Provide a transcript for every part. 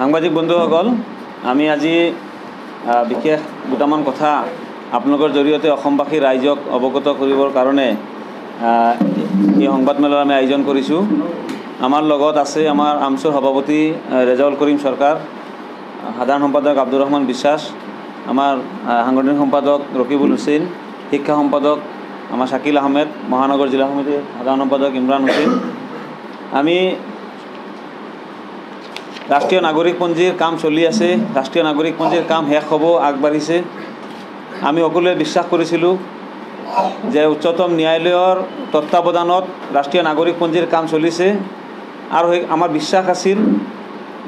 সাংবাদিক বন্ধুসকল, আমি আজি বিশেষ দুটামান কথা আপোনালোকৰ জৰিয়তে অসমবাসী ৰাইজক অৱগত কৰিবৰ কাৰণে এই সংবাদমেলৰ আমি আয়োজন কৰিছোঁ। আমাৰ লগত আছে আমাৰ আমচুৰ সভাপতি ৰেজাউল কৰিম চৰকাৰ, সাধাৰণ সম্পাদক আব্দুৰ ৰহমান বিশ্বাস, আমাৰ সাংগঠনিক সম্পাদক ৰকিবুল হুছেইন, শিক্ষা সম্পাদক আমাৰ শাকিল আহমেদ, মহানগৰ জিলা সমিতিৰ সাধাৰণ সম্পাদক ইমৰান হুছেইন। আমি ৰাষ্ট্ৰীয় নাগৰিকপঞ্জীৰ কাম চলি আছে, ৰাষ্ট্ৰীয় নাগৰিকপঞ্জীৰ কাম শেষ হ'ব, আগবাঢ়িছে। আমি সকলোৱে বিশ্বাস কৰিছিলোঁ যে উচ্চতম ন্যায়ালয়ৰ তত্ত্বাৱধানত ৰাষ্ট্ৰীয় নাগৰিকপঞ্জীৰ কাম চলিছে, আৰু আমাৰ বিশ্বাস আছিল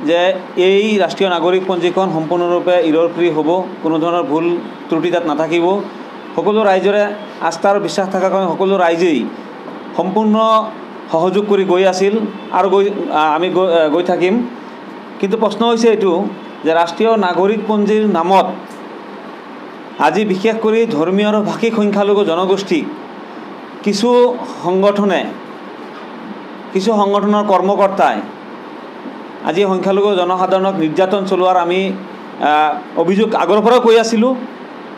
যে এই ৰাষ্ট্ৰীয় নাগৰিকপঞ্জীখন সম্পূৰ্ণৰূপে ইৰৰ ফ্ৰী হ'ব, কোনো ধৰণৰ ভুল ত্ৰুটি তাত নাথাকিব। সকলো ৰাইজৰে আস্থা আৰু বিশ্বাস থকাৰ কাৰণে সকলো ৰাইজেই সম্পূৰ্ণ সহযোগ কৰি গৈ আছিল আৰু আমি গৈ থাকিম। কিন্তু প্ৰশ্ন হৈছে এইটো যে ৰাষ্ট্ৰীয় নাগৰিকপঞ্জীৰ নামত আজি বিশেষ কৰি ধৰ্মীয় আৰু ভাষিক সংখ্যালঘু জনগোষ্ঠীক কিছু সংগঠনৰ কৰ্মকৰ্তাই আজি সংখ্যালঘু জনসাধাৰণক নিৰ্যাতন চলোৱাৰ আমি অভিযোগ আগৰ পৰাও কৈ আছিলোঁ।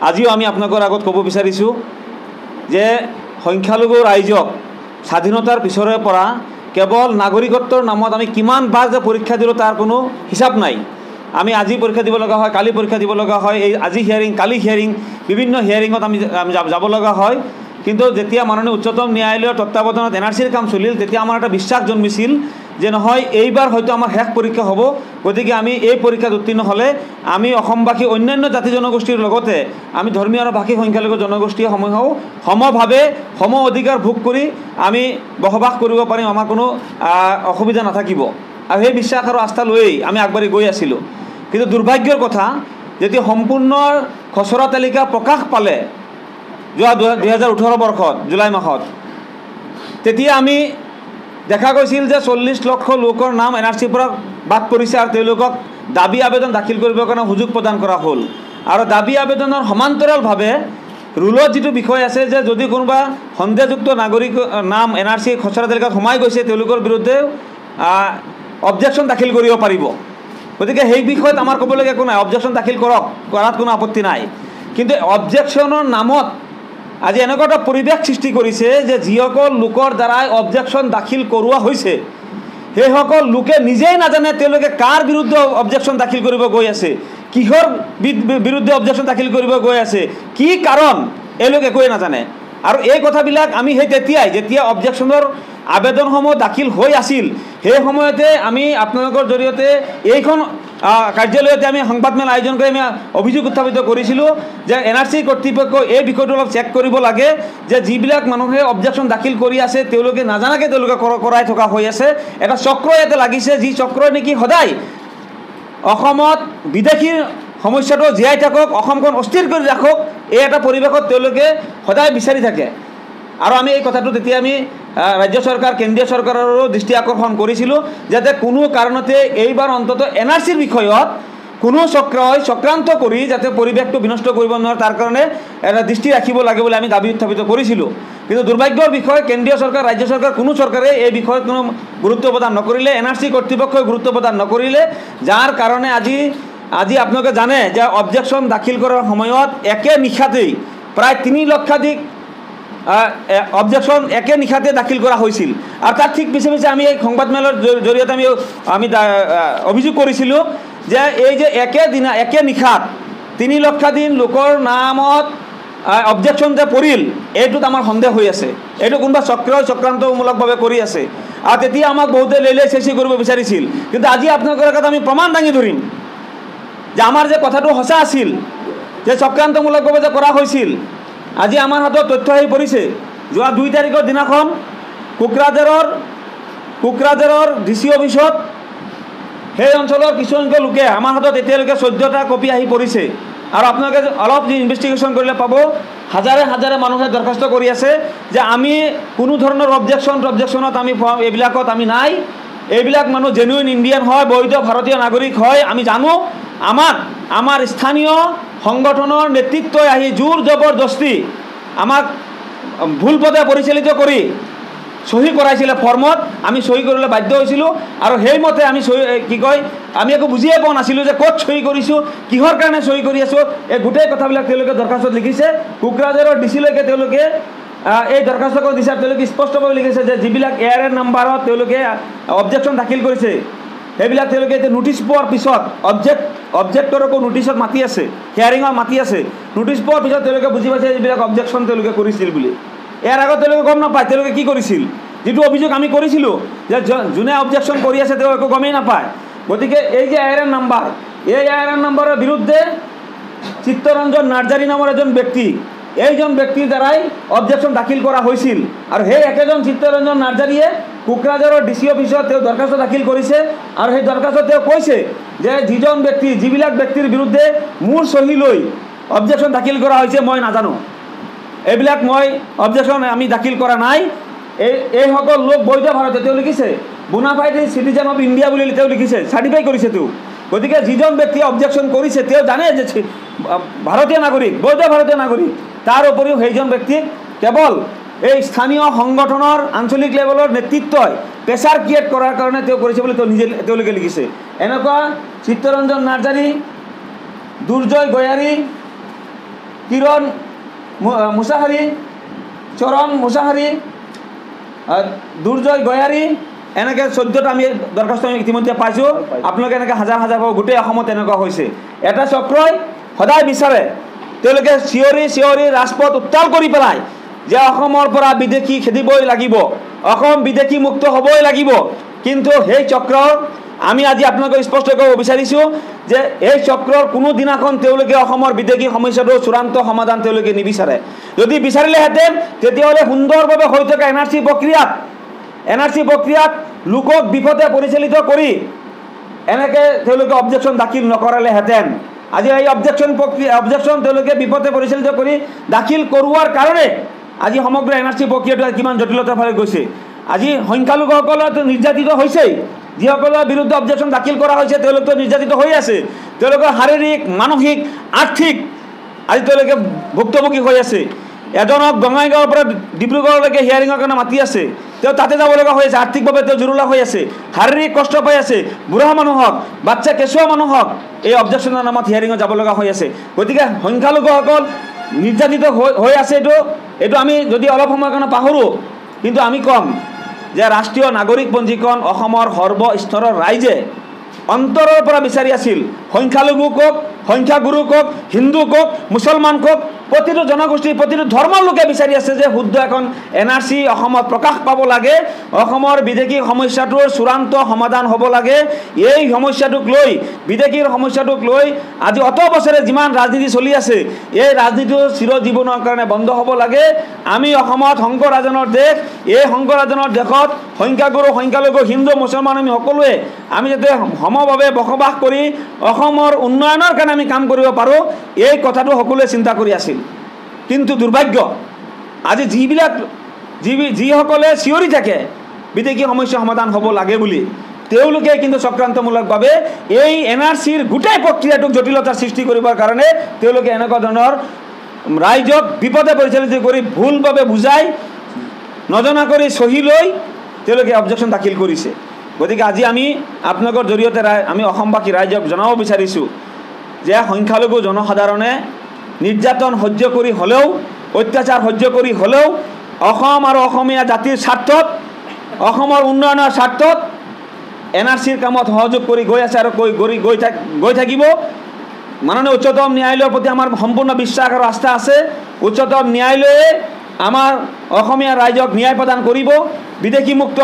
আজিও আমি আপোনালোকৰ আগত ক'ব বিচাৰিছোঁ যে সংখ্যালঘু ৰাইজক স্বাধীনতাৰ পিছৰে পৰা কেৱল নাগৰিকত্বৰ নামত আমি কিমান বাৰ যে পৰীক্ষা দিলোঁ তাৰ কোনো হিচাপ নাই। আমি আজি পৰীক্ষা দিব লগা হয়, কালি পৰীক্ষা দিব লগা হয়, এই আজি হিয়াৰিং, কালি হিয়াৰিং, বিভিন্ন হিয়াৰিঙত আমি যাব লগা হয়। কিন্তু যেতিয়া মাননীয় উচ্চতম ন্যায়ালয়ৰ তত্ত্বাৱধানত NRCৰ কাম চলিল, তেতিয়া আমাৰ এটা বিশ্বাস জন্মিছিল যে নহয়, এইবাৰ হয়তো আমাৰ শেষ পৰীক্ষা হ'ব। গতিকে আমি এই পৰীক্ষাত উত্তীৰ্ণ হ'লে আমি অসমবাসী অন্যান্য জাতি জনগোষ্ঠীৰ লগতে আমি ধৰ্মীয় আৰু ভাষিক সংখ্যালঘু জনগোষ্ঠীসমূহেও সমভাৱে সম অধিকাৰ ভোগ কৰি আমি বসবাস কৰিব পাৰিম, আমাৰ কোনো অসুবিধা নাথাকিব। আৰু সেই বিশ্বাস আৰু আস্থা লৈয়ে আমি আগবাঢ়ি গৈ আছিলোঁ। কিন্তু দুৰ্ভাগ্যৰ কথা, যেতিয়া সম্পূৰ্ণ খচৰা তালিকা প্ৰকাশ পালে যোৱা 2018 বৰ্ষত জুলাই মাহত, তেতিয়া আমি দেখা গৈছিল যে 40 লক্ষ লোকৰ নাম NRCৰ পৰা বাদ পৰিছে আৰু তেওঁলোকক দাবী আবেদন দাখিল কৰিবৰ কাৰণে সুযোগ প্ৰদান কৰা হ'ল। আৰু দাবী আবেদনৰ সমান্তৰালভাৱে ৰুলত যিটো বিষয় আছে যে যদি কোনোবা সন্দেহযুক্ত নাগৰিক নাম NRC খচৰা তালিকাত সোমাই গৈছে, তেওঁলোকৰ বিৰুদ্ধে অবজেকশ্যন দাখিল কৰিব পাৰিব। গতিকে সেই বিষয়ত আমাৰ ক'বলগীয়া একো নাই, অবজেকশ্যন দাখিল কৰাত কোনো আপত্তি নাই। কিন্তু অবজেকশ্যনৰ নামত আজি এনেকুৱা এটা পৰিৱেশ সৃষ্টি কৰিছে যে যিসকল লোকৰ দ্বাৰাই অবজেকশ্যন দাখিল কৰোৱা হৈছে, সেইসকল লোকে নিজেই নাজানে তেওঁলোকে কাৰ বিৰুদ্ধে অবজেকশ্যন দাখিল কৰিব গৈ আছে, কিহৰ বিৰুদ্ধে অবজেকশ্যন দাখিল কৰিব গৈ আছে, কি কাৰণ, এওঁলোকে একোৱে নাজানে। আৰু এই কথাবিলাক আমি তেতিয়াই যেতিয়া অবজেকশ্যনৰ আবেদনসমূহ দাখিল হৈ আছিল, সেই সময়তে আমি আপোনালোকৰ জৰিয়তে এইখন কাৰ্যালয়তে আমি সংবাদমেল আয়োজন কৰি আমি অভিযোগ উত্থাপিত কৰিছিলোঁ যে NRC কৰ্তৃপক্ষ এই বিষয়টো অলপ চেক কৰিব লাগে যে যিবিলাক মানুহে অবজেকশ্যন দাখিল কৰি আছে তেওঁলোকে নাজানাকৈ তেওঁলোকে কৰাই থকা হৈ আছে। এটা চক্ৰ ইয়াতে লাগিছে, যি চক্ৰই নেকি সদায় অসমত বিদেশীৰ সমস্যাটো জীয়াই থাকক, অসমখন অস্থিৰ কৰি ৰাখক, এই এটা পৰিৱেশত তেওঁলোকে সদায় বিচাৰি থাকে। আৰু আমি এই কথাটো তেতিয়া আমি ৰাজ্য চৰকাৰ, কেন্দ্ৰীয় চৰকাৰৰো দৃষ্টি আকৰ্ষণ কৰিছিলোঁ যাতে কোনো কাৰণতে এইবাৰ অন্তত NRCৰ বিষয়ত কোনো চক্ৰই চক্ৰান্ত কৰি যাতে পৰিৱেশটো বিনষ্ট কৰিব নোৱাৰে, তাৰ কাৰণে এটা দৃষ্টি ৰাখিব লাগে বুলি আমি দাবী উত্থাপিত কৰিছিলোঁ। কিন্তু দুৰ্ভাগ্যৰ বিষয়, কেন্দ্ৰীয় চৰকাৰ, ৰাজ্য চৰকাৰ, কোনো চৰকাৰে এই বিষয়ত কোনো গুৰুত্ব প্ৰদান নকৰিলে, NRC কৰ্তৃপক্ষই গুৰুত্ব প্ৰদান নকৰিলে, যাৰ কাৰণে আজি আপোনালোকে জানে যে অবজেকশ্যন দাখিল কৰাৰ সময়ত একে নিশাতেই প্ৰায় 3 লক্ষাধিক অবজেকশ্যন একে নিশাতে দাখিল কৰা হৈছিল। আৰু তাত ঠিক পিছে পিছে আমি এই সংবাদমেলৰ জৰিয়তে আমি অভিযোগ কৰিছিলোঁ যে এই যে একে নিশাত 3 লক্ষাধিক লোকৰ নামত অবজেকশ্যন যে পৰিল, এইটোত আমাৰ সন্দেহ হৈ আছে, এইটো কোনোবা চক্ৰান্তমূলকভাৱে কৰি আছে। আৰু তেতিয়া আমাক বহুতে লেইলাই চেচি কৰিব বিচাৰিছিল। কিন্তু আজি আপোনালোকৰ আগত আমি প্ৰমাণ দাঙি ধৰিম যে আমাৰ যে কথাটো সঁচা আছিল, যে চক্ৰান্তমূলকভাৱে যে কৰা হৈছিল। আজি আমাৰ হাতত তথ্য আহি পৰিছে। যোৱা 2 তাৰিখৰ দিনাখন কোকৰাঝাৰৰ DC অফিচত সেই অঞ্চলৰ কিছুসংখ্যক লোকে আমাৰ হাতত এতিয়ালৈকে 14টা কপি আহি পৰিছে। আৰু আপোনালোকে অলপ ইনভেষ্টিগেশ্যন কৰিলে পাব, হাজাৰে মানুহে দৰখাস্ত কৰি আছে যে আমি কোনো ধৰণৰ অবজেকশ্যনত আমি এইবিলাকত আমি নাই, এইবিলাক মানুহ জেনুইন ইণ্ডিয়ান হয়, বৈধ ভাৰতীয় নাগৰিক হয়, আমি জানো। আমাৰ স্থানীয় সংগঠনৰ নেতৃত্বই আহি জোৰ জবৰদস্তি আমাক ভুল পথে পৰিচালিত কৰি সহি কৰাইছিলে ফৰ্মত, আমি সহি কৰিবলৈ বাধ্য হৈছিলোঁ। আৰু সেইমতে আমি কি কয় আমি একো বুজিয়ে পোৱা নাছিলোঁ যে ক'ত সহি কৰিছোঁ, কিহৰ কাৰণে সহি কৰি আছোঁ। এই গোটেই কথাবিলাক তেওঁলোকে দৰখাস্তত লিখিছে। কোকৰাঝাৰৰ ডিচিলৈকে তেওঁলোকে এই দৰখাস্তখন দিছে। তেওঁলোকে স্পষ্টভাৱে লিখিছে যে যিবিলাক ARN নাম্বাৰত তেওঁলোকে অবজেকশ্যন দাখিল কৰিছে সেইবিলাক তেওঁলোকে এতিয়া নোটিছ পোৱাৰ পিছত অবজেক্টৰকো নোটিছত মাতি আছে, হিয়াৰিঙত মাতি আছে। নোটিছ পোৱাৰ পিছত তেওঁলোকে বুজি পাইছে এইবিলাক অবজেকশ্যন তেওঁলোকে কৰিছিল বুলি। ইয়াৰ আগত তেওঁলোকে গম নাপায় তেওঁলোকে কি কৰিছিল। যিটো অভিযোগ আমি কৰিছিলোঁ যে যোনে অবজেকশ্যন কৰি আছে তেওঁ একো গমেই নাপায়। গতিকে এই যে ARN নাম্বাৰ, এই ARN নাম্বাৰৰ বিৰুদ্ধে চিত্তৰঞ্জন নাৰ্জাৰী নামৰ এজন ব্যক্তি, এইজন ব্যক্তিৰ দ্বাৰাই অবজেকশ্যন দাখিল কৰা হৈছিল। আৰু সেই একেজন চিত্তৰঞ্জন নাৰ্জাৰীয়ে কোকৰাঝাৰৰ DC অফিচত তেওঁ দৰখাস্ত দাখিল কৰিছে। আৰু সেই দৰখাস্তত তেওঁ কৈছে যে যিজন ব্যক্তি, যিবিলাক ব্যক্তিৰ বিৰুদ্ধে মোৰ চহী লৈ অবজেকশ্যন দাখিল কৰা হৈছে মই নাজানো, এইবিলাক মই অবজেকশ্যন আমি দাখিল কৰা নাই। এইসকল লোক বৈধ ভাৰতীয়, তেওঁ লিখিছে বোনাফাইড চিটিজেন অফ ইণ্ডিয়া বুলি তেওঁ লিখিছে, চাৰ্টিফাই কৰিছে তেওঁ। গতিকে যিজন ব্যক্তিয়ে অবজেকশ্যন কৰিছে তেওঁ জানে যে ভাৰতীয় নাগৰিক, বৈধ ভাৰতীয় নাগৰিক। তাৰ উপৰিও সেইজন ব্যক্তিক কেৱল এই স্থানীয় সংগঠনৰ আঞ্চলিক লেভেলৰ নেতৃত্বই প্ৰেছাৰ ক্ৰিয়েট কৰাৰ কাৰণে তেওঁ কৰিছে বুলি তেওঁলোকে লিখিছে। এনেকুৱা চিত্তৰঞ্জন নাৰ্জাৰী, দুৰ্জয় গয়াৰী, কিৰণ মুছাহাৰী, চৰণ মুছাহাৰী, দুৰ্জয় গয়াৰী, এনেকৈ 14টা আমি দৰখাস্ত ইতিমধ্যে পাইছোঁ। আপোনালোকে এনেকৈ হাজাৰ হাজাৰ গোটেই অসমত এনেকুৱা হৈছে। এটা চক্ৰই সদায় বিচাৰে, তেওঁলোকে চিঞৰি ৰাজপথ উত্তাল কৰি পেলায় যে অসমৰ পৰা বিদেশী খেদিবই লাগিব, অসম বিদেশী মুক্ত হ'বই লাগিব। কিন্তু সেই চক্ৰৰ আমি আজি আপোনালোকক স্পষ্ট কৰিব বিচাৰিছোঁ যে এই চক্ৰৰ কোনো দিনাখন তেওঁলোকে অসমৰ বিদেশী সমস্যাটোৰ চূড়ান্ত সমাধান তেওঁলোকে নিবিচাৰে। যদি বিচাৰিলেহেঁতেন তেতিয়াহ'লে সুন্দৰভাৱে হৈ থকা NRC প্ৰক্ৰিয়াত লোকক বিপথে পৰিচালিত কৰি এনেকৈ তেওঁলোকে অবজেকশ্যন দাখিল নকৰালেহেঁতেন। আজি এই অবজেকশ্যন তেওঁলোকে বিপথে পৰিচালিত কৰি দাখিল কৰোৱাৰ কাৰণে আজি সমগ্ৰ NRC প্ৰক্ৰিয়াটো কিমান জটিলতাৰ ফালে গৈছে। আজি সংখ্যালঘুসকলতো নিৰ্যাতিত হৈছেই, যিসকলৰ বিৰুদ্ধে অবজেকশ্যন দাখিল কৰা হৈছে তেওঁলোকতো নিৰ্যাতিত হৈ আছে। তেওঁলোকৰ শাৰীৰিক, মানসিক, আৰ্থিক আজি তেওঁলোকে ভুক্তভোগী হৈ আছে। এজনক বঙাইগাঁৱৰ পৰা ডিব্ৰুগড়লৈকে হিয়াৰিঙৰ কাৰণে মাতি আছে, তেওঁ তাতে যাব লগা হৈ আছে। আৰ্থিকভাৱে তেওঁ জুৰুলা হৈ আছে, শাৰীৰিক কষ্ট পাই আছে। বুঢ়া মানুহক, বাচ্চা কেঁচুৱা মানুহক এই অবজেকশ্যনৰ নামত হিয়াৰিঙত যাব লগা হৈ আছে। গতিকে সংখ্যালঘুসকল নিৰ্যাতিত হৈ আছে। এইটো আমি যদি অলপ সময়ৰ কাৰণে পাহৰোঁ, কিন্তু আমি ক'ম যে ৰাষ্ট্ৰীয় নাগৰিক পঞ্জীখন অসমৰ সৰ্বস্তৰৰ ৰাইজে অন্তৰৰ পৰা বিচাৰি আছিল। সংখ্যালঘু কওক, সংখ্যাগুৰু কওক, হিন্দু কওক, মুছলমান কওক, প্ৰতিটো জনগোষ্ঠীৰ, প্ৰতিটো ধৰ্মৰ লোকে বিচাৰি আছে যে শুদ্ধ এখন NRC অসমত প্ৰকাশ পাব লাগে, অসমৰ বিদেশী সমস্যাটোৰ চূড়ান্ত সমাধান হ'ব লাগে। এই সমস্যাটোক লৈ, বিদেশীৰ সমস্যাটোক লৈ আজি অত বছৰে যিমান ৰাজনীতি চলি আছে, এই ৰাজনীতিটো চিৰজীৱনৰ কাৰণে বন্ধ হ'ব লাগে। আমি অসমত শংকৰ ৰাজনৰ দেশ, এই শংকৰ ৰাজনৰ দেশত সংখ্যাগুৰু, সংখ্যালঘু, হিন্দু, মুছলমান আমি সকলোৱে আমি যাতে সমভাৱে বসবাস কৰি অসমৰ উন্নয়নৰ কাৰণে আমি কাম কৰিব পাৰোঁ, এই কথাটো সকলোৱে চিন্তা কৰি আছিল। কিন্তু দুৰ্ভাগ্য, আজি যিসকলে চিঞৰি থাকে বিদেশী সমস্যা সমাধান হ'ব লাগে বুলি, তেওঁলোকে কিন্তু চক্ৰান্তমূলকভাৱে এই NRCৰ গোটেই প্ৰক্ৰিয়াটোক জটিলতাৰ সৃষ্টি কৰিবৰ কাৰণে তেওঁলোকে এনেকুৱা ধৰণৰ ৰাইজক বিপদে পৰিচালিত কৰি ভুলভাৱে বুজাই নজনা কৰি চহী লৈ তেওঁলোকে অবজেকশ্যন দাখিল কৰিছে। গতিকে আজি আমি আপোনালোকৰ জৰিয়তে আমি অসমবাসী ৰাইজক জনাব বিচাৰিছোঁ যে সংখ্যালঘু জনসাধাৰণে নিৰ্যাতন সহ্য কৰি হ'লেও, অত্যাচাৰ সহ্য কৰি হ'লেও অসম আৰু অসমীয়া জাতিৰ স্বাৰ্থত, অসমৰ উন্নয়নৰ স্বাৰ্থত NRCৰ কামত সহযোগ কৰি গৈ আছে আৰু গৈ থাকিব। মাননীয় উচ্চতম ন্যায়ালয়ৰ প্ৰতি আমাৰ সম্পূৰ্ণ বিশ্বাস আৰু আস্থা আছে। উচ্চতম ন্যায়ালয়ে আমাৰ অসমীয়া ৰাইজক ন্যায় প্ৰদান কৰিব, বিদেশী মুক্ত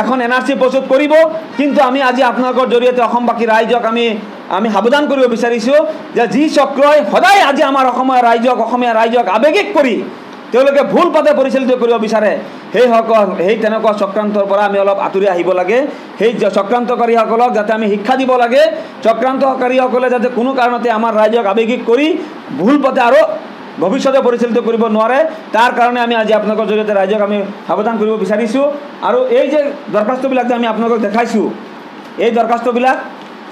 এখন NRC প্ৰস্তুত কৰিব। কিন্তু আমি আজি আপোনালোকৰ জৰিয়তে অসমবাসী ৰাইজক আমি সাৱধান কৰিব বিচাৰিছোঁ যে যি চক্ৰই সদায় আজি আমাৰ অসমীয়া ৰাইজক আৱেগিক কৰি তেওঁলোকে ভুল পথে পৰিচালিত কৰিব বিচাৰে, সেই তেনেকুৱা চক্ৰান্তৰ পৰা আমি অলপ আঁতৰি আহিব লাগে। সেই চক্ৰান্তকাৰীসকলক যাতে আমি শিক্ষা দিব লাগে, চক্ৰান্তকাৰীসকলে যাতে কোনো কাৰণতে আমাৰ ৰাইজক আৱেগিক কৰি ভুল পথে আৰু ভৱিষ্যতে পৰিচালিত কৰিব নোৱাৰে, তাৰ কাৰণে আমি আজি আপোনালোকৰ জৰিয়তে ৰাইজক আমি সাৱধান কৰিব বিচাৰিছোঁ। আৰু এই যে দৰখাস্তবিলাক যে আমি আপোনালোকক দেখাইছোঁ, এই দৰখাস্তবিলাক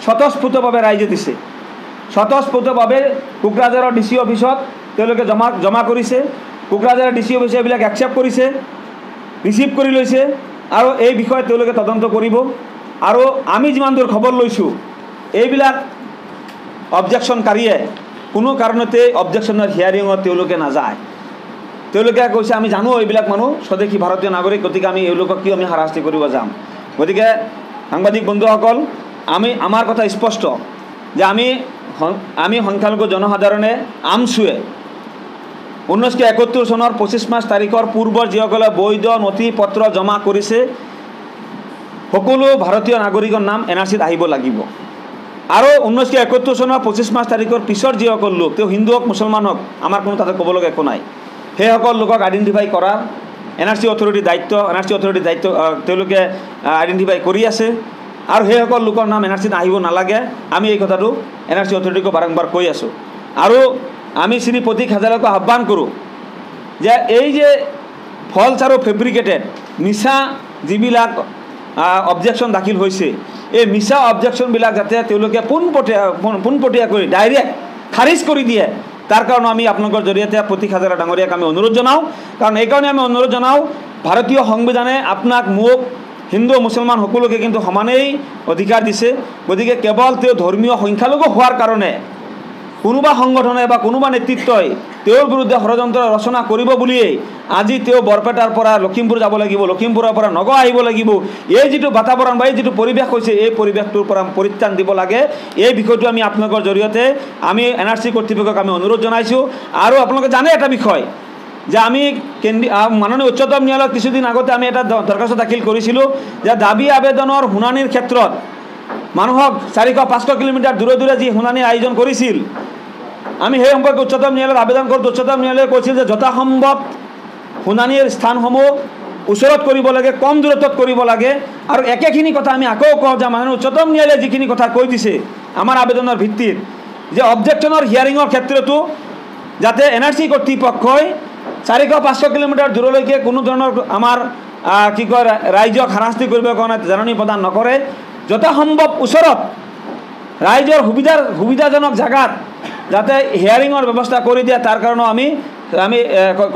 স্বতঃস্ফূৰ্তভাৱে ৰাইজে দিছে। স্বতঃস্ফূৰ্তভাৱে কোকৰাঝাৰৰ DC অফিচত তেওঁলোকে জমা কৰিছে। কোকৰাঝাৰৰ DC অফিচে এইবিলাক একচেপ্ট কৰিছে। ৰিচিভ কৰি লৈছে আৰু এই বিষয়ে তেওঁলোকে তদন্ত কৰিব। আৰু আমি যিমান দূৰ খবৰ লৈছোঁ এইবিলাক অবজেকশ্যনকাৰীয়ে কোনো কাৰণতে অবজেকশ্যনৰ হিয়াৰিঙত তেওঁলোকে নাযায়। তেওঁলোকে কৈছে আমি জানো এইবিলাক মানুহ স্বদেশী ভাৰতীয় নাগৰিক, গতিকে আমি এওঁলোকক কিয় আমি হাৰাশাস্তি কৰিব যাম। গতিকে সাংবাদিক বন্ধুসকল, আমাৰ কথা স্পষ্ট যে আমি সংখ্যালঘু জনসাধাৰণে আমছুৱে 1971 চনৰ 25 মাৰ্চ তাৰিখৰ পূৰ্বৰ যিসকলে বৈধ নথি পত্ৰ জমা কৰিছে সকলো ভাৰতীয় নাগৰিকৰ নাম NRCত আহিব লাগিব। আৰু 1971 চনৰ 25 মাৰ্চ তাৰিখৰ পিছৰ যিসকল লোক, তেওঁ হিন্দু হওক মুছলমান হওক, আমাৰ কোনো তাতে ক'বলগা একো নাই, সেইসকল লোকক আইডেণ্টিফাই কৰাৰ NRC অথৰিটিৰ দায়িত্ব, তেওঁলোকে আইডেণ্টিফাই কৰি আছে। আৰু সেইসকল লোকৰ নাম NRCত আহিব নালাগে, আমি এই কথাটো NRC অথৰিটিক বাৰম্বাৰ কৈ আছোঁ। আৰু আমি শ্ৰী প্ৰতীক হাজেলাকো আহ্বান কৰোঁ যে এই যে ফলছ আৰু ফেব্ৰিকেটেড মিছা যিবিলাক অবজেকশ্যন দাখিল হৈছে, এই মিছা অবজেকশ্যনবিলাক যাতে তেওঁলোকে পোনপটীয়াকৈ ডাইৰেক্ট খাৰিজ কৰি দিয়ে, তাৰ কাৰণে আমি আপোনালোকৰ জৰিয়তে প্ৰতীক হাজেলা ডাঙৰীয়াক আমি অনুৰোধ জনাওঁ। কাৰণ এইকাৰণে আমি অনুৰোধ জনাওঁ, ভাৰতীয় সংবিধানে আপোনাক মোক হিন্দু মুছলমান সকলোকে কিন্তু সমানেই অধিকাৰ দিছে। গতিকে কেৱল তেওঁ ধৰ্মীয় সংখ্যালঘু হোৱাৰ কাৰণে কোনোবা সংগঠনে বা কোনোবা নেতৃত্বই তেওঁৰ বিৰুদ্ধে ষড়যন্ত্ৰ ৰচনা কৰিব বুলিয়েই আজি তেওঁ বৰপেটাৰ পৰা লখিমপুৰ যাব লাগিব, লখিমপুৰৰ পৰা নগাঁও আহিব লাগিব। এই যিটো বাতাবৰণ বা এই যিটো পৰিৱেশ হৈছে, এই পৰিৱেশটোৰ পৰা পৰিত্ৰাণ দিব লাগে। এই বিষয়টো আমি আপোনালোকৰ জৰিয়তে আমি NRC কৰ্তৃপক্ষক আমি অনুৰোধ জনাইছোঁ। আৰু আপোনালোকে জানে এটা বিষয় যে আমি মাননীয় উচ্চতম ন্যায়ালয়ত কিছুদিন আগতে আমি এটা দৰখাস্ত দাখিল কৰিছিলোঁ যে দাবী আবেদনৰ শুনানিৰ ক্ষেত্ৰত মানুহক 400-500 কিলোমিটাৰ দূৰে দূৰে যি শুনানি আয়োজন কৰিছিল, আমি সেই সম্পৰ্কে উচ্চতম ন্যায়ালয়ত আবেদন কৰোঁ। উচ্চতম ন্যায়ালয়ে কৈছিল যে যথাসম্ভৱ শুনানিৰ স্থানসমূহ ওচৰত কৰিব লাগে, কম দূৰত্বত কৰিব লাগে। আৰু একেখিনি কথা আমি আকৌ কওঁ যে মাননীয় উচ্চতম ন্যায়ালয়ে যিখিনি কথা কৈ দিছে আমাৰ আবেদনৰ ভিত্তিত, যে অবজেকশ্যনৰ হিয়াৰিঙৰ ক্ষেত্ৰতো যাতে NRC কৰ্তৃপক্ষই 400-500 কিলোমিটাৰ দূৰলৈকে কোনো ধৰণৰ আমাৰ ৰাইজক হাৰাশাস্তি কৰিবৰ কাৰণে জাননী প্ৰদান নকৰে, যথাসম্ভৱ ওচৰত ৰাইজৰ সুবিধাজনক জেগাত যাতে হিয়াৰিঙৰ ব্যৱস্থা কৰি দিয়ে, তাৰ কাৰণেও আমি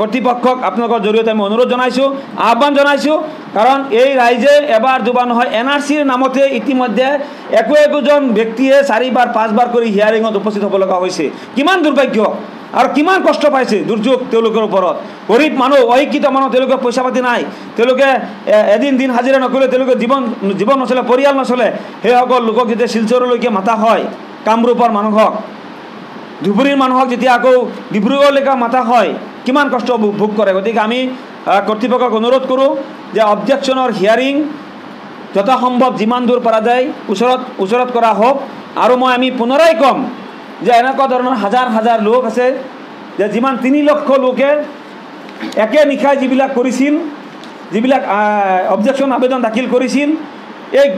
কৰ্তৃপক্ষক আপোনালোকৰ জৰিয়তে আমি অনুৰোধ জনাইছোঁ, আহ্বান জনাইছোঁ। কাৰণ এই ৰাইজে এবাৰ দুবাৰ নহয়, NRCৰ নামতে ইতিমধ্যে একোজন ব্যক্তিয়ে 4-5 বাৰ কৰি হিয়াৰিঙত উপস্থিত হ'ব লগা হৈছে। কিমান দুৰ্ভাগ্য আৰু কিমান কষ্ট পাইছে, দুৰ্যোগ তেওঁলোকৰ ওপৰত। গৰীব মানুহ, অশিক্ষিত মানুহ, তেওঁলোকৰ পইচা পাতি নাই, তেওঁলোকে এদিন দিন হাজিৰা নকৰিলে তেওঁলোকে জীৱন নচলে, পৰিয়াল নচলে। সেইসকল লোকক যেতিয়া শিলচৰলৈকে মাতা হয়, কামৰূপৰ মানুহক, ধুবুৰীৰ মানুহক যেতিয়া আকৌ ডিব্ৰুগড়লৈকে মাতা হয়, কিমান কষ্ট ভোগ কৰে। গতিকে আমি কৰ্তৃপক্ষক অনুৰোধ কৰোঁ যে অবজেকশ্যনৰ হিয়াৰিং যথাসম্ভৱ যিমান দূৰ পৰা যায় ওচৰত কৰা হওক। আৰু আমি পুনৰাই ক'ম যে এনেকুৱা ধৰণৰ হাজাৰ লোক আছে যে যিমান 3 লক্ষ লোকে একে নিশাই যিবিলাক কৰিছিল, যিবিলাক অবজেকশ্যন আবেদন দাখিল কৰিছিল, এই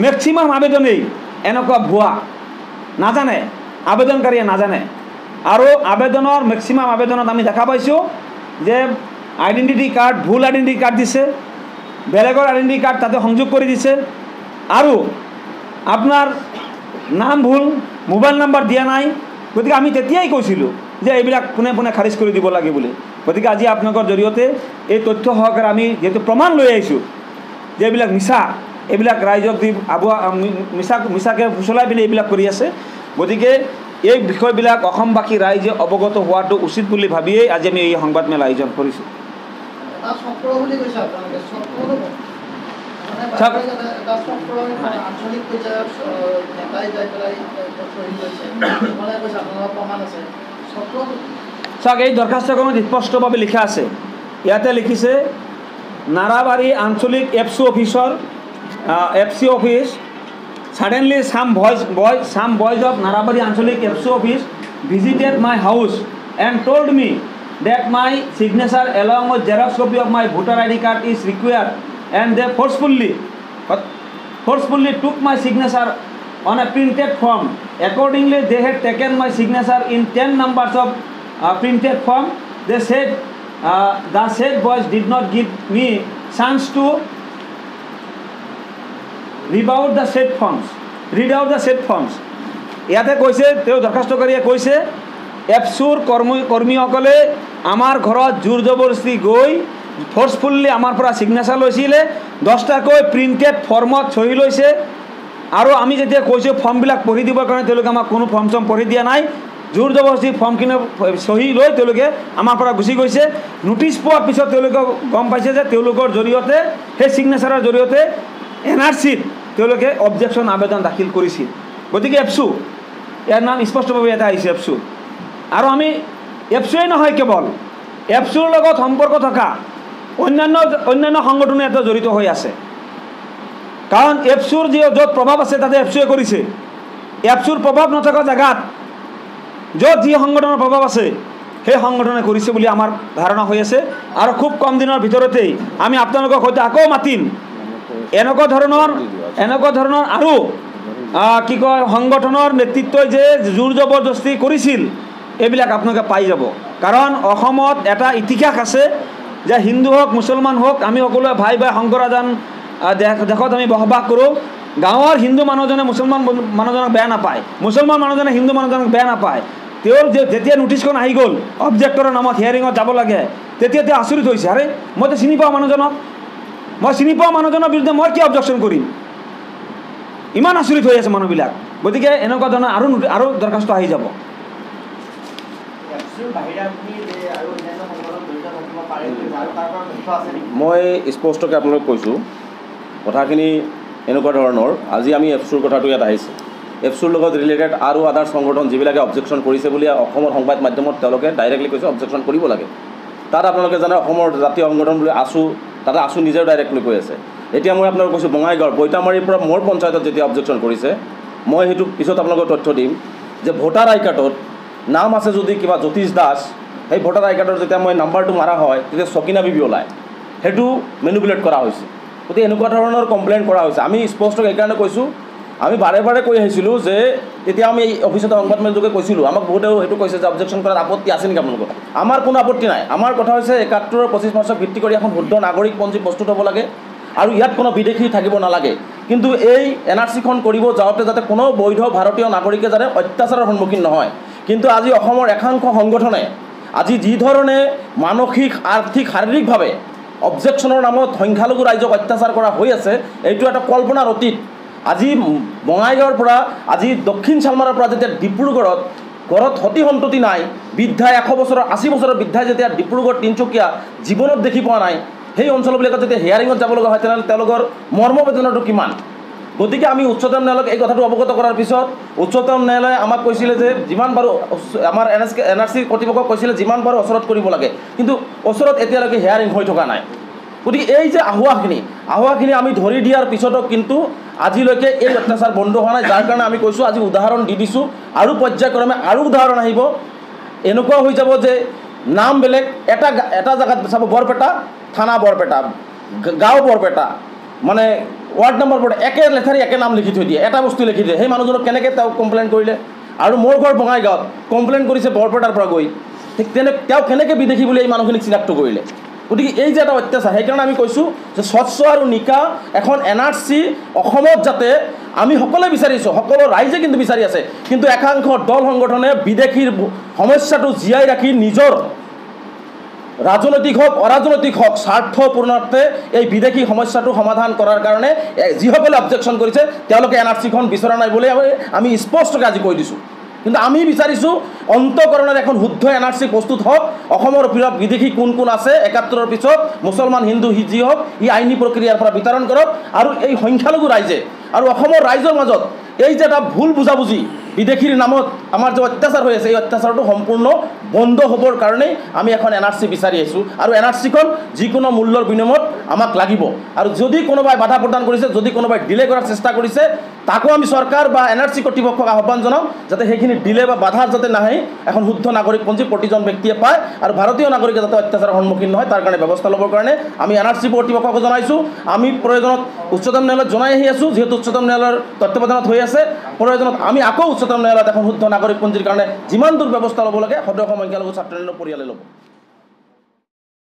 মেক্সিমাম আবেদনেই এনেকুৱা ভুৱা, নাজানে, আবেদনকাৰীয়ে নাজানে। আৰু আবেদনৰ মেক্সিমাম আবেদনত আমি দেখা পাইছোঁ যে আইডেণ্টিটি কাৰ্ড, ভুল আইডেণ্টিটি কাৰ্ড দিছে, বেলেগৰ আইডেণ্টিটি কাৰ্ড তাতে সংযোগ কৰি দিছে, আৰু আপোনাৰ নাম ভুল, মোবাইল নাম্বাৰ দিয়া নাই। গতিকে আমি তেতিয়াই কৈছিলোঁ যে এইবিলাক পোনে খাৰিজ কৰি দিব লাগে বুলি। গতিকে আজি আপোনালোকৰ জৰিয়তে এই তথ্য সহকাৰে আমি যিহেতু প্ৰমাণ লৈ আহিছোঁ যে এইবিলাক মিছা, এইবিলাক ৰাইজক দি মিছাকৈ ফুচলাই পিনে এইবিলাক কৰি আছে। গতিকে এই বিষয়বিলাক অসমবাসী ৰাইজে অৱগত হোৱাটো উচিত বুলি ভাবিয়েই আজি আমি এই সংবাদমেল আয়োজন কৰিছোঁ। চাওক, এই দৰখাস্তখনত স্পষ্টভাৱে লিখা আছে, ইয়াতে লিখিছে নাৰাবাৰী আঞ্চলিক FC office suddenly some boys of Narabari Anchalik FC office visited my house and told me that my signature along with xerox copy of my voter ID card is required, and they forcefully took my signature on a printed form. Accordingly, they had taken my signature in 10 numbers of printed form. They said the said boys did not give me chance to read out the said forms. ইয়াতে কৈছে, তেওঁ দৰখাস্তকাৰীয়ে কৈছে এফচুৰ কৰ্মীসকলে আমাৰ ঘৰত জোৰ জবৰদস্তি গৈ ফ'ৰ্চফুলি আমাৰ পৰা ছিগনেচাৰ লৈছিলে 10টাকৈ প্ৰিণ্টেড ফৰ্মত চহী লৈছে আৰু আমি যেতিয়া কৈছোঁ ফৰ্মবিলাক পঢ়ি দিবৰ কাৰণে তেওঁলোকে আমাক কোনো ফৰ্ম চৰ্ম পঢ়ি দিয়া নাই জোৰ জবৰদস্তি ফৰ্মখিনি চহী লৈ তেওঁলোকে আমাৰ পৰা গুচি গৈছে নোটিছ পোৱাৰ পিছত তেওঁলোকে গম পাইছে যে তেওঁলোকৰ জৰিয়তে সেই ছিগনেচাৰৰ জৰিয়তে NRCত তেওঁলোকে অবজেকশ্যন আবেদন দাখিল কৰিছিল গতিকে এপছু ইয়াৰ নাম স্পষ্টভাৱে এটা আহিছে এপছু আৰু আমি এপছুৱেই নহয় কেৱল এপছুৰ লগত সম্পৰ্ক থকা অন্যান্য সংগঠনে এটা জড়িত হৈ আছে কাৰণ এপছুৰ য'ত প্ৰভাৱ আছে তাতে এপছুৱে কৰিছে এপছুৰ প্ৰভাৱ নথকা জেগাত য'ত যি সংগঠনৰ প্ৰভাৱ আছে সেই সংগঠনে কৰিছে বুলি আমাৰ ধাৰণা হৈ আছে আৰু খুব কম দিনৰ ভিতৰতেই আমি আপোনালোকক হয়তো আকৌ মাতিম এনেকুৱা ধৰণৰ আৰু কি কয় সংগঠনৰ নেতৃত্বই যে জোৰ জবৰদস্তি কৰিছিল এইবিলাক আপোনালোকে পাই যাব কাৰণ অসমত এটা ইতিহাস আছে যে হিন্দু হওক মুছলমান হওক আমি সকলোৱে ভাই শংকৰাজান দেশত আমি বসবাস কৰোঁ গাঁৱৰ হিন্দু মানুহজনে মুছলমান মানুহজনক বেয়া নাপায় মুছলমান মানুহজনে হিন্দু মানুহজনক বেয়া নাপায় তেওঁৰ যেতিয়া নোটিছখন আহি গ'ল অবজেক্টৰৰ নামত হিয়াৰিঙত যাব লাগে তেতিয়া তেওঁ আচৰিত হৈছে আৰে মইতো চিনি পাওঁ মানুহজনক মই চিনি পোৱা মানুহজনৰ বিৰুদ্ধে মই কি অবজেকশ্যন কৰিম ইমান আচৰিত হৈ আছে মানুহবিলাক গতিকে এনেকুৱা ধৰণৰ আৰু দৰখাস্ত আহি যাব মই স্পষ্টকৈ আপোনালোক কৈছোঁ কথাখিনি এনেকুৱা ধৰণৰ আজি আমি এপছুৰ কথাটো ইয়াত আহিছে এপছুৰ লগত ৰিলেটেড আৰু আদাৰ সংগঠন যিবিলাকে অবজেকশ্যন কৰিছে বুলি অসমৰ সংবাদ মাধ্যমত তেওঁলোকে ডাইৰেক্টলি কৈছে অবজেকশ্যন কৰিব লাগে তাত আপোনালোকে জানে অসমৰ জাতীয় সংগঠন বুলি আছু তাতে আছু নিজেও ডাইৰেক্টলি কৈ আছে এতিয়া মই আপোনালোকক কৈছোঁ বঙাইগাঁৱৰ বৈতামাৰীৰ পৰা মোৰ পঞ্চায়তত যেতিয়া অবজেকশ্যন কৰিছে মই সেইটো পিছত আপোনালোকক তথ্য দিম যে ভোটাৰ আই কাৰ্ডত নাম আছে যদি কিবা জ্যোতিষ দাস সেই ভোটাৰ আই কাৰ্ডৰ যেতিয়া মই নাম্বাৰটো মাৰা হয় তেতিয়া চকিনা বিবি ওলায় সেইটো মেনিপুলেট কৰা হৈছে গতিকে এনেকুৱা ধৰণৰ কমপ্লেইন কৰা হৈছে আমি স্পষ্ট সেইকাৰণে কৈছোঁ আমি বাৰে বাৰে কৈ আহিছিলোঁ যে তেতিয়া আমি এই অফিচতে সংবাদমেলযোগে কৈছিলোঁ আমাক বহুতেও সেইটো কৈছে যে অবজেকশ্যন কৰাত আপত্তি আছে নেকি আপোনালোকৰ আমাৰ কোনো আপত্তি নাই আমাৰ কথা হৈছে 71 আৰু 25 মাৰ্চক ভিত্তি কৰি এখন শুদ্ধ নাগৰিকপঞ্জী প্ৰস্তুত হ'ব লাগে আৰু ইয়াত কোনো বিদেশী থাকিব নালাগে কিন্তু এই NRCখন কৰিব যাওঁতে যাতে কোনো বৈধ ভাৰতীয় নাগৰিকে যাতে অত্যাচাৰৰ সন্মুখীন নহয় কিন্তু আজি অসমৰ একাংশ সংগঠনে আজি যি ধৰণে মানসিক আৰ্থিক শাৰীৰিকভাৱে অবজেকশ্যনৰ নামত সংখ্যালঘু ৰাইজক অত্যাচাৰ কৰা হৈ আছে এইটো এটা কল্পনাৰ অতীত আজি বঙাইগাঁৱৰ পৰা আজি দক্ষিণ চালমাৰৰ পৰা যেতিয়া ডিব্ৰুগড়ত ঘৰত সতি সন্ততি নাই বৃদ্ধাই 100 বছৰৰ 80 বছৰৰ বৃদ্ধাই যেতিয়া ডিব্ৰুগড় তিনিচুকীয়া জীৱনত দেখি পোৱা নাই সেই অঞ্চলবিলাকত যেতিয়া হিয়াৰিঙত যাব লগা হয় তেনেহ'লে তেওঁলোকৰ মৰ্মবেদনাটো কিমান গতিকে আমি উচ্চতম ন্যায়ালয়ক এই কথাটো অৱগত কৰাৰ পিছত উচ্চতম ন্যায়ালয়ে আমাক কৈছিলে যে যিমান পাৰোঁ আমাৰ NRC কৰ্তৃপক্ষক কৈছিলে যিমান পাৰোঁ ওচৰত কৰিব লাগে কিন্তু ওচৰত এতিয়ালৈকে হিয়াৰিং হৈ থকা নাই গতিকে এই যে আহুৱাখিনি আমি ধৰি দিয়াৰ পিছতো কিন্তু আজিলৈকে এই অত্যাচাৰ বন্ধ হোৱা নাই যাৰ কাৰণে আমি কৈছোঁ আজি উদাহৰণ দি দিছোঁ আৰু পৰ্যায়ক্ৰমে আৰু উদাহৰণ আহিব এনেকুৱা হৈ যাব যে নাম বেলেগ এটা জেগাত চাব বৰপেটা থানা বৰপেটা গাঁও বৰপেটা মানে ৱাৰ্ড নম্বৰ বৰপেটা একে লেঠাৰি একে নাম লিখি থৈ দিয়ে এটা বস্তু লিখি দিয়ে সেই মানুহজনক কেনেকৈ তেওঁ কমপ্লেইন কৰিলে আৰু মোৰ ঘৰ বঙাইগাঁৱত কমপ্লেইন কৰিছে বৰপেটাৰ পৰা গৈ ঠিক তেওঁ কেনেকৈ বিদেশী বুলি এই মানুহখিনিক চিনাক্ত কৰিলে গতিকে এই যে এটা অত্যাচাৰ সেইকাৰণে আমি কৈছোঁ যে স্বচ্ছ আৰু নিকা এখন NRC অসমত যাতে আমি সকলোৱে বিচাৰিছোঁ সকলো ৰাইজে কিন্তু বিচাৰি আছে কিন্তু একাংশ দল সংগঠনে বিদেশীৰ সমস্যাটো জীয়াই ৰাখি নিজৰ ৰাজনৈতিক হওক অৰাজনৈতিক হওক স্বাৰ্থ পূৰ্ণাৰ্থে এই বিদেশী সমস্যাটো সমাধান কৰাৰ কাৰণে যিসকলে অবজেকশ্যন কৰিছে তেওঁলোকে NRCখন বিচৰা নাই বুলি আমি স্পষ্টকৈ আজি কৈ দিছোঁ কিন্তু আমি বিচাৰিছোঁ অন্তঃকৰণৰ এখন শুদ্ধ NRC প্ৰস্তুত হওক অসমৰ ভিতৰত বিদেশী কোন আছে 71ৰ পিছত মুছলমান হিন্দু যি হওক ই আইনী প্ৰক্ৰিয়াৰ পৰা বিতৰণ কৰক আৰু এই সংখ্যালঘু ৰাইজে আৰু অসমৰ ৰাইজৰ মাজত এই যে এটা ভুল বুজাবুজি বিদেশীৰ নামত আমাৰ যে অত্যাচাৰ হৈ আছে এই অত্যাচাৰটো সম্পূৰ্ণ বন্ধ হ'বৰ কাৰণেই আমি এখন NRC বিচাৰি আহিছোঁ আৰু NRCখন যিকোনো মূল্যৰ বিনিময়ত আমাক লাগিব আৰু যদি কোনোবাই বাধা প্ৰদান কৰিছে যদি কোনোবাই ডিলে কৰাৰ চেষ্টা কৰিছে তাকো আমি চৰকাৰ বা NRC কৰ্তৃপক্ষক আহ্বান জনাম যাতে সেইখিনি ডিলে বা বাধাৰ যাতে নাহে এখন শুদ্ধ নাগৰিকপঞ্জী প্ৰতিজন ব্যক্তিয়ে পায় আৰু ভাৰতীয় নাগৰিকে যাতে অত্যাচাৰৰ সন্মুখীন নহয় তাৰ কাৰণে ব্যৱস্থা ল'বৰ কাৰণে আমি NRC কৰ্তৃপক্ষক জনাইছোঁ আমি প্ৰয়োজনত উচ্চতম ন্যায়ালয়ত জনাই আহি আছোঁ যিহেতু উচ্চতম ন্যায়ালয়ৰ তত্ত্বাৱধানত হৈ আছে প্ৰয়োজনত আমি আকৌ উচ্চতম ন্যায়ালয়ত এখন শুদ্ধ নাগৰিকপঞ্জীৰ কাৰণে যিমান দূৰ ব্যৱস্থা ল'ব লাগে সদৌ অসম সংখ্যালঘু ছাত্ৰ পৰিয়ালে ল'ব